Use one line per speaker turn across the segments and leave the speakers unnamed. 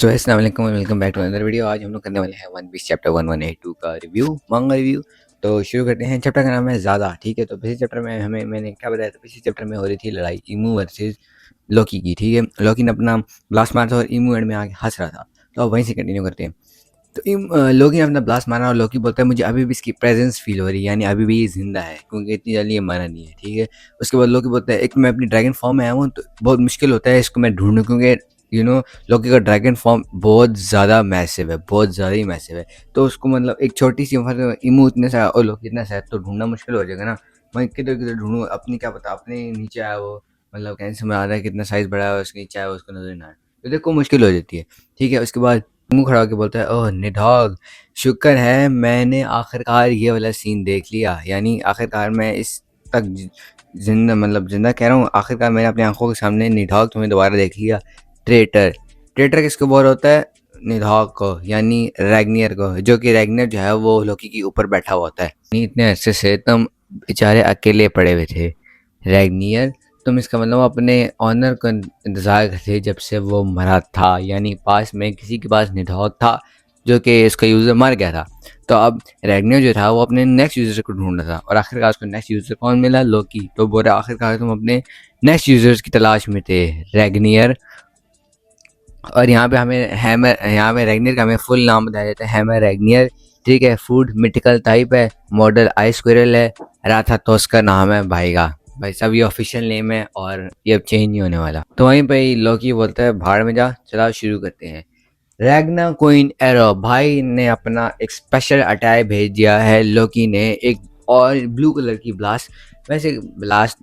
सो अस्सलाम वालेकुम welcome back to another video. आज हम लोग करने वाले हैं वन पीस चैप्टर 1182 का रिव्यू, मांगा रिव्यू। तो शुरू करते हैं। चैप्टर का नाम है ज़्यादा, ठीक है। तो पिछले चैप्टर में मैंने क्या बताया था, पिछले चैप्टर में हो रही थी लड़ाई इमू वर्सेस लोकी की, ठीक है। लोकी ने अपना ब्लास्ट मारा था और इमू एंड में आके हंस रहा था, तो अब वहीं से कंटिन्यू करते हैं। तो लोकी ने अपना ब्लास्ट मारा और लोकी बोलता है मुझे अभी भी इसकी प्रेजेंस फील हो रही है, यानी अभी भी ये जिंदा है, क्योंकि इतनी जल्दी ये मरा नहीं है, ठीक है। उसके बाद लोकी बोलता है एक मैं अपनी ड्रैगन फॉर्म में आया हूँ तो बहुत मुश्किल होता है इसको मैं ढूंढूं, क्योंकि लोकी का ड्रैगन फॉर्म बहुत ज़्यादा मैसिव है, बहुत ज़्यादा ही मैसिव है। तो उसको मतलब एक छोटी सी उम्र इमू इतने सा और लोकी इतना सा है, तो ढूंढना मुश्किल हो जाएगा ना। मैं किधर किधर ढूंढूं, अपनी क्या पता अपने नीचे आया वो, मतलब कैसे में आ रहा है, कितना साइज़ बड़ा है उसके नीचे आया वो, उसको नजर ना आए, तो देखो मुश्किल हो जाती है, ठीक है। उसके बाद मुंह खड़ा होकर बोलता है ओह निडॉग, शुक्र है मैंने आखिरकार ये वाला सीन देख लिया, यानी आखिरकार मैं इस तक जिंदा, मतलब जिंदा कह रहा हूँ, आखिरकार मैंने अपनी आंखों के सामने निडॉग तुम्हें दोबारा देख लिया। ट्रेटर, ट्रेटर किसको बोल होता है? निडॉग को, यानी रैग्नियर को, जो कि रैग्नियर जो है वो लोकी के ऊपर बैठा हुआ होता है। इतने अरसे से तुम बेचारे अकेले पड़े हुए थे रैग्नियर, तुम इसका मतलब अपने ऑनर का इंतज़ार करते जब से वो मरा था, यानी पास में किसी के पास निडॉग था जो कि इसका यूज़र मर गया था। तो अब रैग्नियर जो था वो अपने नेक्स्ट यूज़र को ढूंढ रहा था और आखिरकार उसको नेक्स्ट यूज़र कौन मिला? लोकी। तो बोल रहा आखिरकार तुम अपने नेक्स्ट यूज़र्स की तलाश में थे रैग्नियर। और यहाँ पे हमें हैमर, यहाँ पे रैग्नियर का हमें फुल नाम बताया जाता है, हैमर रैग्नियर, ठीक है। फूड मिटिकल टाइप है, मॉडल आई स्क्विरल है, राथातोस का नाम है भाई का, भाई साहब ये ऑफिशियल नेम है और ये अब चेंज नहीं होने वाला। तो वहीं पे ही लोकी बोलता है भाड़ में जा, चला शुरू करते हैं। रैग्ना क्वीन एरो भाई ने अपना एक स्पेशल अटैक भेज दिया है। लोकी ने एक और ब्लू कलर की ब्लास्ट, वैसे ब्लास्ट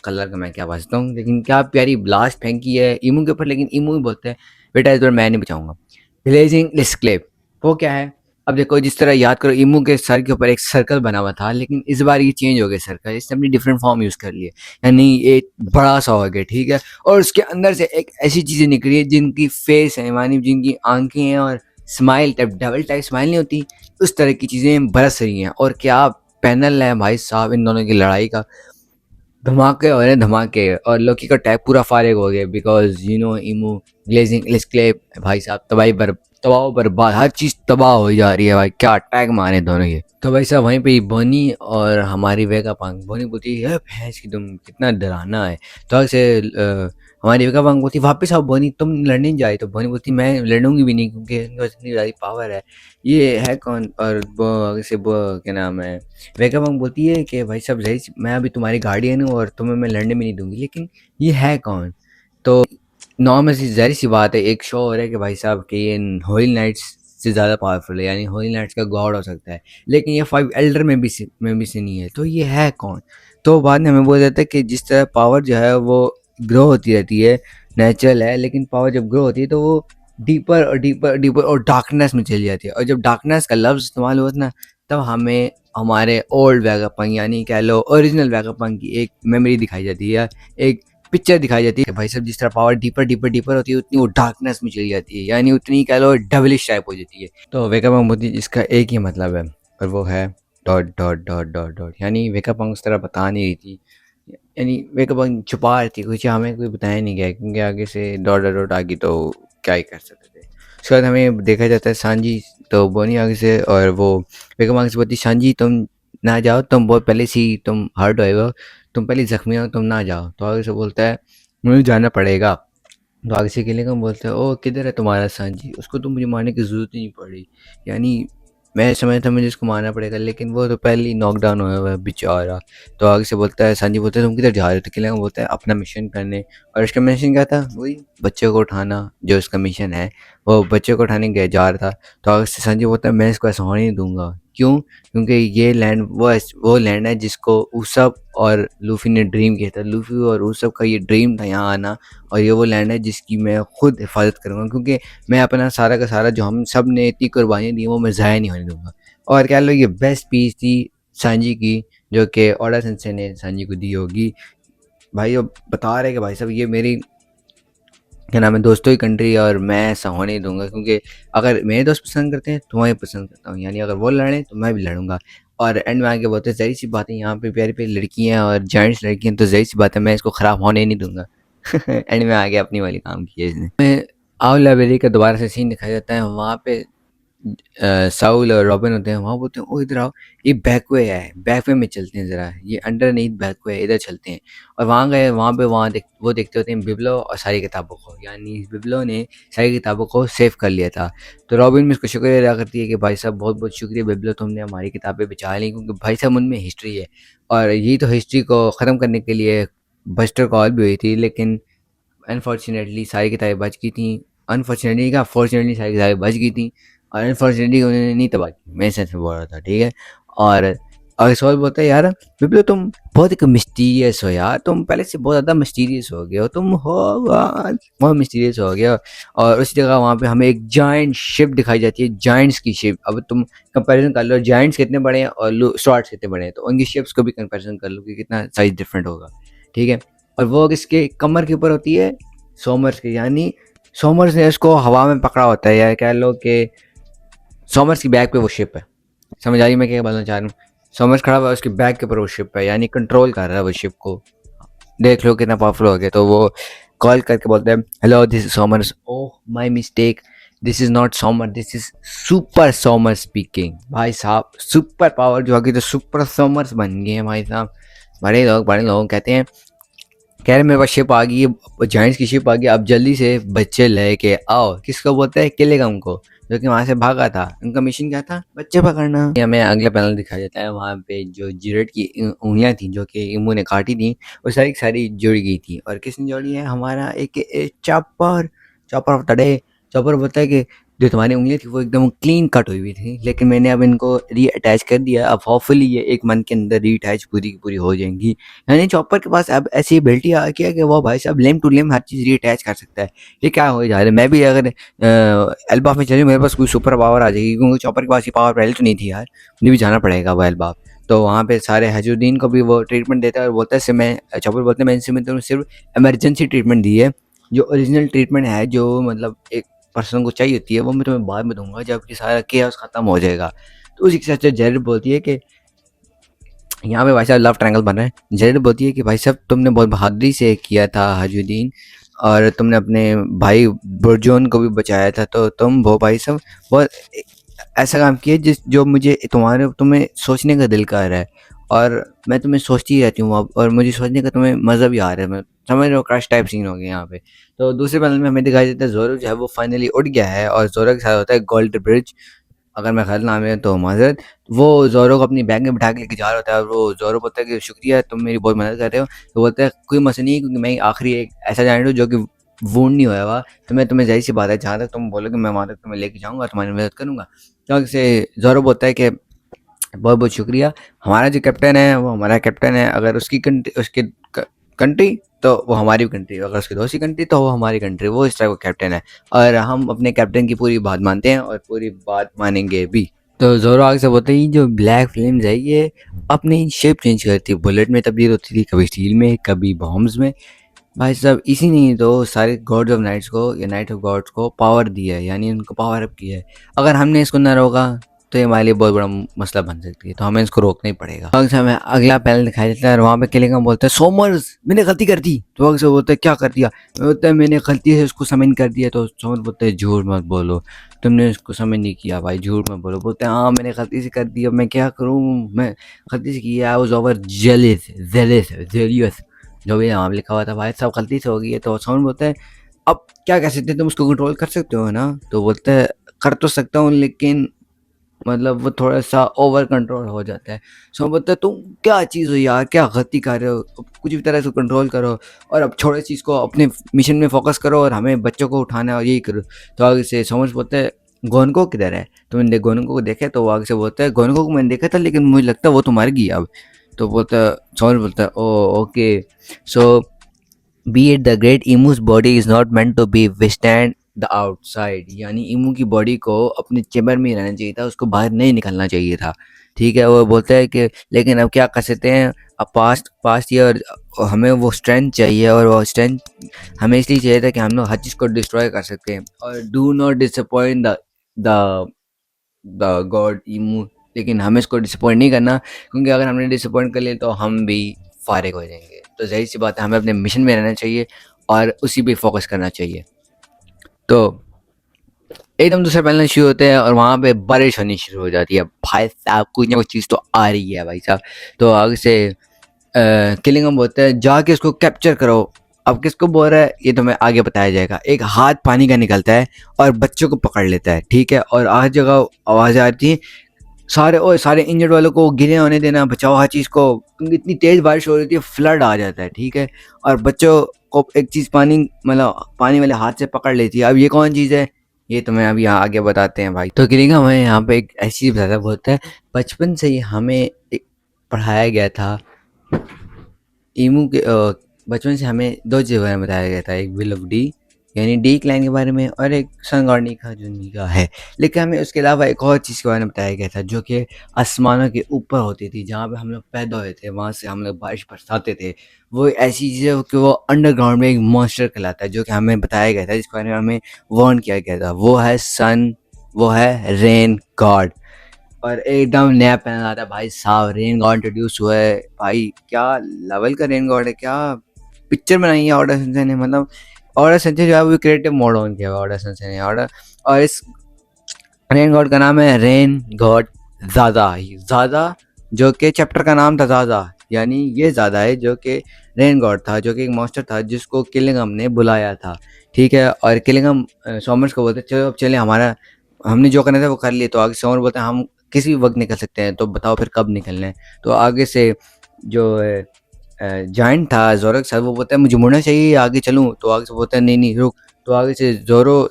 कलर का मैं क्या बचता हूँ, लेकिन क्या प्यारी ब्लास्ट फेंकी है इमू के ऊपर, लेकिन इमू ही बोलते हैं बेटा इस बार मैं नहीं बचाऊंगा। ब्लेजिंग डिस्क्लेप, वो क्या है? अब देखो जिस तरह याद करो इमू के सर के ऊपर एक सर्कल बना हुआ था, लेकिन इस बार ये चेंज हो गया सर्कल, इसने अपनी डिफरेंट फॉर्म यूज कर लिए, यानी ये बड़ा सा हो गया, ठीक है। और उसके अंदर से एक ऐसी चीजें निकली है जिनकी फेस है, मानी जिनकी आंखें हैं और smile type, double type smile नहीं होती, उस तरह की चीजें बरस रही हैं। और क्या पैनल है भाई साहब इन दोनों की लड़ाई का, धमाके हो रहे हैं धमाके। और लोकी का टैग पूरा फारिग हो गया, बिकॉज इमू ग्लेजिंग स्क्लेप भाई साहब तबाही पर तबाह बर्बाद, हर चीज़ तबाह हो जा रही है भाई, क्या अटैक मारे दोनों ये। तो भाई साहब वहीं पे ही बोनी और हमारी वेगा पांग, बोनी बोलती है भैंस की तुम कितना डराना है। तो ऐसे हमारी वेगा पांग बोलती वापस आओ बोनी, तुम लड़ने नहीं जाए। तो बोनी बोलती मैं लड़ूंगी भी नहीं, क्योंकि इनके पास इतनी ज़्यादा पावर है। ये है कौन? और वो आगे से वो क्या नाम है, वेगा पांग बोलती है कि भाई साहब मैं अभी तुम्हारी गार्डियन हूँ और तुम्हें मैं लड़ने भी नहीं दूंगी, लेकिन ये है कौन? तो नॉर्मल सी ज़ाहिर सी बात है, एक शो हो रहा है कि भाई साहब कि ये होली नाइट्स से ज़्यादा पावरफुल है, यानी होली नाइट्स का गॉड हो सकता है, लेकिन ये 5 एल्डर में भी से नहीं है, तो ये है कौन? तो बाद में हमें बोला जाता है कि जिस तरह पावर जो है वो ग्रो होती रहती है, नेचुरल है, लेकिन पावर जब ग्रो होती है तो वो डीपर और डीपर डीपर और डार्कनेस में चली जाती है। और जब डार्कनेस का लफ्ज़ इस्तेमाल हुआ था ना, तब हमें हमारे ओल्ड वेगापंक, यानी कह लो ओरिजिनल वेगापंक की एक मेमोरी दिखाई जाती है, एक पिक्चर दिखाई जाती है। भाई साहब जिस तरह पावर डीपर डीपर डीपर होती है, उतनी वो डार्कनेस में चली जाती है, यानी उतनी कह लो डेविलिश टाइप हो जाती है। तो वेगापंक मोदी इसका एक ही मतलब है, और वो है dot dot dot dot dot, यानी वेगापंक उस तरह बता नहीं रही थी, यानी वेगापंक छुपा रही थी कुछ, हमें कोई बताया नहीं गया, क्योंकि आगे से डॉट डॉट डॉट आ गई तो क्या ही कर सकते थे। उसके बाद हमें देखा जाता है सांजी, तो बोनी आगे से, और वो वेगापंक से बोलती सांजी तुम ना जाओ, तुम बहुत पहले से ही तुम हर्ट होए हो, तुम पहले ज़ख्मी हो, तुम ना जाओ। तो आगे से बोलता है मुझे जाना पड़ेगा। तो आगे से अकेले कम बोलता है ओ किधर है तुम्हारा सांजी, उसको तो मुझे मारने की ज़रूरत ही नहीं पड़ी, यानी मैं समझता था मुझे इसको मारना पड़ेगा, लेकिन वो तो पहले ही नॉकडाउन हुआ हुआ है बेचारा। तो आगे से बोलता है सांजी, बोलता है तुम किधर जा रहे हो? तो अकेले कम बोलता है अपना मिशन करने। और इसका मिशन क्या था? वही बच्चे को उठाना, जो इसका मिशन है वो बच्चे को उठाने गया जा रहा था। तो आगे से संजय बोलता है मैं इसको ऐसा होने नहीं दूंगा। क्यों? क्योंकि ये लैंड वो लैंड है जिसको उसब और लूफी ने ड्रीम किया था, लूफी और उसब का ये ड्रीम था यहाँ आना, और ये वो लैंड है जिसकी मैं खुद हिफाजत करूँगा, क्योंकि मैं अपना सारा का सारा जो हम सब ने इतनी कुर्बानियाँ दी वो मैं ज़ाया नहीं होने दूंगा। और कह लो ये बेस्ट पीस थी सांजी की, जो कि ओडा सेंसे ने सांजी को दी होगी। भाई अब बता रहे कि भाई साहब ये मेरी क्या नाम है दोस्तों की कंट्री, और मैं ऐसा होने नहीं दूंगा, क्योंकि अगर मेरे दोस्त पसंद करते हैं तो मैं पसंद करता हूँ, यानी अगर वो लड़ें तो मैं भी लड़ूंगा। और एंड में आगे बोलते हैं ज़ाहिर सी बात है यहाँ पे प्यारी प्यारी लड़कियाँ और जेंट्स लड़कियाँ, तो ज़ाहिर सी बात है मैं इसको ख़राब होने नहीं दूंगा। एंड में आगे अपनी वाली काम की है इसने। आउल लाइब्रेरी का दोबारा से सीन दिखाया जाता है। वहाँ पे साउल और रॉबिन होते हैं। वहाँ बोलते हैं ओ इधर आओ, ये बैकवे है, बैकवे में चलते हैं ज़रा, ये अंडरनीथ बैकवे है, इधर चलते हैं। और वहाँ गए, वहाँ पे वो देखते होते हैं बिब्लो और सारी किताबों को, यानी बिब्लो ने सारी किताबों को सेव कर लिया था। तो रॉबिन भी उसको शुक्रिया अदा करती है कि भाई साहब बहुत बहुत शुक्रिया बिब्लो, तुमने हमारी किताबें बचा ली, क्योंकि भाई साहब उनमें हिस्ट्री है। और यही तो हिस्ट्री को ख़त्म करने के लिए बस्टर कॉल भी हुई थी, लेकिन अनफॉर्चुनेटली सारी किताबें बच गई थी। अनफॉर्चुनेटली क्या, फॉर्चुनेटली सारी किताबें बच गई थी, और अनफॉर्चुनेटली उन्होंने नहीं तबाह की। मैं सेंस में बोल रहा था, ठीक है। और सवाल बोलता है यार बिप्लो तुम बहुत एक मिस्टीरियस हो यार, तुम पहले से बहुत ज़्यादा मिस्टीरियस हो गए हो, तुम हो आज बहुत मिस्टीरियस हो गया। और उसी जगह वहाँ पे हमें एक जाइंट शिप दिखाई जाती है, जाइंट्स की शिप। अब तुम कंपैरिजन कर लो, जाइंट्स कितने बड़े हैं और स्टुअर्ट्स कितने बड़े हैं, तो उनकी शिप्स को भी कंपैरिजन कर लो कि कितना साइज डिफरेंट होगा, ठीक है। और वो किसके कमर के ऊपर होती है, सोमर्स के, यानी सोमर्स ने उसको हवा में पकड़ा होता है, या कह लो कि सोमर्स की बैग पे वो शिप है। समझ आई मैं क्या बोलना चाह रहा हूँ। सोमर्स खड़ा हुआ है, उसकी बैग के ऊपर वो शिप है, यानी कंट्रोल कर रहा है वो शिप को। देख लो कितना पावरफुल हो गया। तो वो कॉल करके बोलते हैं hello this is Somers, oh my mistake, this is not Somer, this is super Somer speaking. भाई साहब सुपर पावर जो होगी, तो सुपर सोमर्स बन गए हैं भाई साहब। बड़े लोग कहते हैं, कह रहे मेरे पास शिप आ गई, जाइंट्स की शिप आ गई, अब जल्दी से बच्चे लेके आओ। किसको बोलते हैं, किलेगम को, जो कि वहाँ से भागा था। उनका मिशन क्या था, बच्चे पकड़ना। ये हमें अगला पैनल दिखाया जाता है। वहाँ पे जो जिरेट की उंगलियाँ थी जो कि इमू ने काटी थी, वो सारी की सारी जुड़ गई थी। और किसने जोड़ी है, हमारा एक chopper, chopper of the day. Chopper बोलता है कि जो तुम्हारी उंगलियाँ थी वो एकदम क्लीन कट हुई थी, लेकिन मैंने अब इनको रीअटैच कर दिया, अब होपफुली ये 1 मंथ के अंदर रीअटैच पूरी की पूरी हो जाएंगी। यानी चॉपर के पास अब ऐसी एबिलिटी आ गई है कि वो भाई साहब लिम्ब टू लिम्ब हर चीज़ रीअटैच कर सकता है। ये क्या हो जा रहा है, मैं भी अगर एल्बाफ में चलूँ मेरे पास कोई सुपर पावर आ जाएगी, क्योंकि चॉपर के पास ये पावर पहले तो नहीं थी यार। मुझे भी जाना पड़ेगा वो एल्बाफ। तो वहाँ पे सारे हजरुद्दीन को भी वो ट्रीटमेंट देता है और बोलता है इससे मैं, चॉपर बोलते हैं मैं इनसे मैं सिर्फ इमरजेंसी ट्रीटमेंट दी है, जो ओरिजिनल ट्रीटमेंट है जो मतलब एक पर्सन को चाहिए होती है वो मैं तुम्हें बाद में दूंगा जब ये सारा केओस खत्म हो जाएगा। तो उसी के साथ जेरिड बोलती है कि यहाँ पे भाई साहब लव ट्रायंगल बन रहा है। जेरिड बोलती है कि भाई साहब तुमने बहुत बहादुरी से किया था हजूद्दीन, और तुमने अपने भाई बुरजोन को भी बचाया था, तो तुम वो भाई साहब बहुत ऐसा काम किया जिस जो मुझे तुम्हें सोचने का दिल कर रहा है, और मैं तुम्हें सोचती ही रहती हूँ अब, और मुझे सोचने का तुम्हें मज़ा भी आ रहा है। मैं समझ रहे हो, क्रश टाइप सीन हो गया यहाँ पे। तो दूसरे पैनल में हमें दिखाई देता है जोरो जो है वो फाइनली उठ गया है, और जोरो के साथ होता है गोल्ड ब्रिज, अगर मैं गलत नाम है तो माज़रत। वो ज़ोरो को अपनी बैग में बिठा के लेके जा रहा होता है, और वो ज़ोरो बोलता है कि शुक्रिया तुम मेरी बहुत मदद कर रहे हो। तो बोलता है कोई मसला नहीं, क्योंकि मैं आखिरी एक ऐसा जाइंट हूँ जो कि वुंड नहीं होया हुआ, तो मैं तुम्हें ज़ाहिर सी बात है जहाँ तक तुम बोलोगे मैं वहाँ तक तुम्हें लेके जाऊँगा, तुम्हारी मदद करूँगा। तो से ज़ोरो बोलता है कि बहुत बहुत शुक्रिया, हमारा जो कैप्टन है वो हमारा कैप्टन है, अगर उसकी कंट्री उसकी कंट्री तो वो हमारी भी कंट्री, अगर उसकी दोस्त की कंट्री तो वो हमारी कंट्री, वो इस तरह का कैप्टन है। और हम अपने कैप्टन की पूरी बात मानते हैं और पूरी बात मानेंगे भी। तो ज़ोरो आगे से बोलते हैं जो ब्लैक फ्लेम्स है ये अपनी शेप चेंज करती है, बुलेट में तब्दील होती थी, कभी स्टील में कभी बॉम्ब्स में। भाई साहब इसी ने तो सारे गॉड्स ऑफ नाइट्स को या नाइट ऑफ गॉड्स को पावर दिया है, यानी उनको पावर अप किया है। अगर हमने इसको ना रोका तो ये हमारे लिए बहुत बड़ा मसला बन सकती है, तो हमें इसको रोकना ही पड़ेगा। तो हमें अगला पैनल दिखाई देता है, और वहाँ पे किलेगम बोलता है सोमर्स मैंने गलती कर दी। तो अक्सर बोलता है क्या कर दिया, बोलता है मैंने गलती से उसको समन कर दिया। तो सोमर बोलता है झूठ मत बोलो, तुमने उसको समन नहीं किया भाई, झूठ मत बोलो। बोलते हैं हाँ मैंने गलती से कर दिया, मैं क्या करूँ, मैं गलती से किया, आई वाज ओवर जेलिस जेलिस जेलियस, जो भी यहाँ पे लिखा हुआ था भाई साहब गलती से हो गई है। तो सोमर बोलता है अब क्या कह सकते हैं, तुम उसको कंट्रोल कर सकते हो ना। तो बोलता है कर तो सकता हूँ, लेकिन मतलब वो थोड़ा-सा ओवर कंट्रोल हो जाता है। सो बोलता है तुम क्या चीज़ हो यार, क्या गलती कर रहे हो? अब कुछ भी तरह से कंट्रोल करो, और अब छोड़ो इस चीज़ को, अपने मिशन में फ़ोकस करो, और हमें बच्चों को उठाना है और यही करो। तो आगे से सोमर्स बोलता है गोनको किधर है? तो मैंने गोनको को देखा है, तो वो आगे से बोलता है गोनको को मैंने देखा था, लेकिन मुझे लगता है वो तो मर गई अब। तो बोलता है सोमर्स बोलता है oh okay, so be it the great emu's body is not meant to be withstand the outside, यानी इमू की बॉडी को अपने चेम्बर में ही रहना चाहिए था, उसको बाहर नहीं निकलना चाहिए था। ठीक है, वो बोलता है कि लेकिन अब क्या कर सकते हैं, अब पास्ट पास्ट ईयर हमें वो स्ट्रेंथ चाहिए, और वो स्ट्रेंथ हमें इसलिए चाहिए था कि हम लोग हर चीज़ को डिस्ट्रॉय कर सकते हैं। और do not disappoint the the God emu, लेकिन हमें इसको डिसअपॉइंट नहीं करना, क्योंकि अगर हमने डिसअपॉइंट कर लिया तो हम भी फारिग हो जाएंगे। तो जाहिर सी बात है हमें अपने मिशन में रहना चाहिए और उसी पे फोकस करना चाहिए। तो एकदम दूसरे पैनल शुरू होते हैं और वहाँ पे बारिश होनी शुरू हो जाती है। भाई साहब कुछ ना कुछ चीज़ तो आ रही है भाई साहब। तो आगे से किलिंगम बोलते हैं जाके इसको कैप्चर करो। अब किसको बोल रहा है ये तुम्हें आगे बताया जाएगा। एक हाथ पानी का निकलता है और बच्चों को पकड़ लेता है, ठीक है, और हर जगह आवाज़ आती है सारे इंजर्ड वालों को गिरे होने देना, बचाओ हर चीज़ को, क्योंकि इतनी तेज़ बारिश हो रही थी, फ्लड आ जाता है, ठीक है। और बच्चों को एक चीज़ पानी मतलब पानी वाले हाथ से पकड़ लेती है। अब ये कौन चीज़ है ये तुम्हें अभी यहाँ आगे बताते हैं भाई। तो गिरिंगा हमें यहाँ पे एक ऐसी चीज़ बताता बोलता है बचपन से ही हमें पढ़ाया गया था ईमू के बचपन से हमें दो चीज़ों के बारे में बताया गया था, एक विल ऑफ डी यानी डी क्लाइन के बारे में और एक सन गॉर्डनी का जो निगाह है। लेकिन हमें उसके अलावा एक और चीज़ के बारे में बताया गया था जो कि आसमानों के ऊपर होती थी, जहाँ पे हम लोग पैदा हुए थे, वहाँ से हम लोग बारिश बरसाते थे। वो ऐसी चीज़ है कि वो अंडरग्राउंड में एक मॉन्स्टर कहलाता है, जो कि हमें बताया गया था, जिसके बारे में हमें वार्न किया गया था। वो है सन, वो है रेन गॉड। और एकदम नया पैनल आता है भाई साहब, रेन गॉड इंट्रोड्यूस हुआ है भाई। क्या लेवल का रेन गॉड है, क्या पिक्चर बनाई है ऑर्डर सनशाइन ने। मतलब ऑर्डर सनशाइन जो है वो क्रिएटिव मोड ऑन किया हुआ ऑर्डर सनशाइन ने ऑर्डर। और इस रेन गॉड का नाम है रेन गॉड ज़ादा, जो कि चैप्टर का नाम था ज़ादा, यानी ये ज़्यादा है जो कि रेन गॉड था, जो कि एक मॉन्स्टर था जिसको किलिंगम ने बुलाया था, ठीक है। और किलिंगम सॉमर्स को बोलते चलो अब चले, हमारा हमने जो करना था वो कर लिए। तो आगे समर बोलते हैं हम किसी भी वक्त निकल सकते हैं, तो बताओ फिर कब निकलना है। तो आगे से जो जाइंट था जोरो के साथ, वो बोलता है मुझे मुड़ना चाहिए, आगे चलूँ। तो आगे से बोलता है नहीं नहीं रुक। तो आगे से जोरो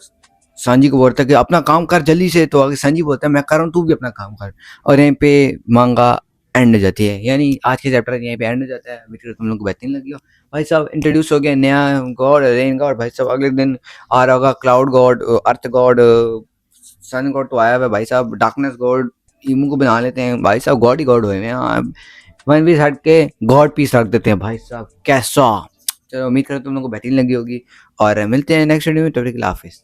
सांजी को बोलता है कि अपना काम कर जल्दी से। तो आगे सांजी बोलता है मैं कर रहा हूँ, तू भी अपना काम कर। और यहीं पे मांगा एंड हो जाती है, यानी आज के चैप्टर यहीं पे एंड हो जाता है। वीडियो तुम लोग को बेहतरीन लगी हो भाई साहब। इंट्रोड्यूस हो गया नया गॉड रेन गॉड भाई साहब। अगले दिन आ रहा होगा क्लाउड गॉड, अर्थ गॉड, सन गॉड तो आया हुआ है भाई साहब, डार्कनेस गॉड। ईमू को बना लेते हैं भाई साहब, गॉड ही गॉड हुए हैं। वन पीस हट के गॉड पीस रख देते हैं भाई साहब, कैसा। चलो उम्मीद करो तुम लोगों को बेहतरीन लगी होगी और मिलते हैं नेक्स्ट वीडियो में। तब तक के लिए हाफिज़।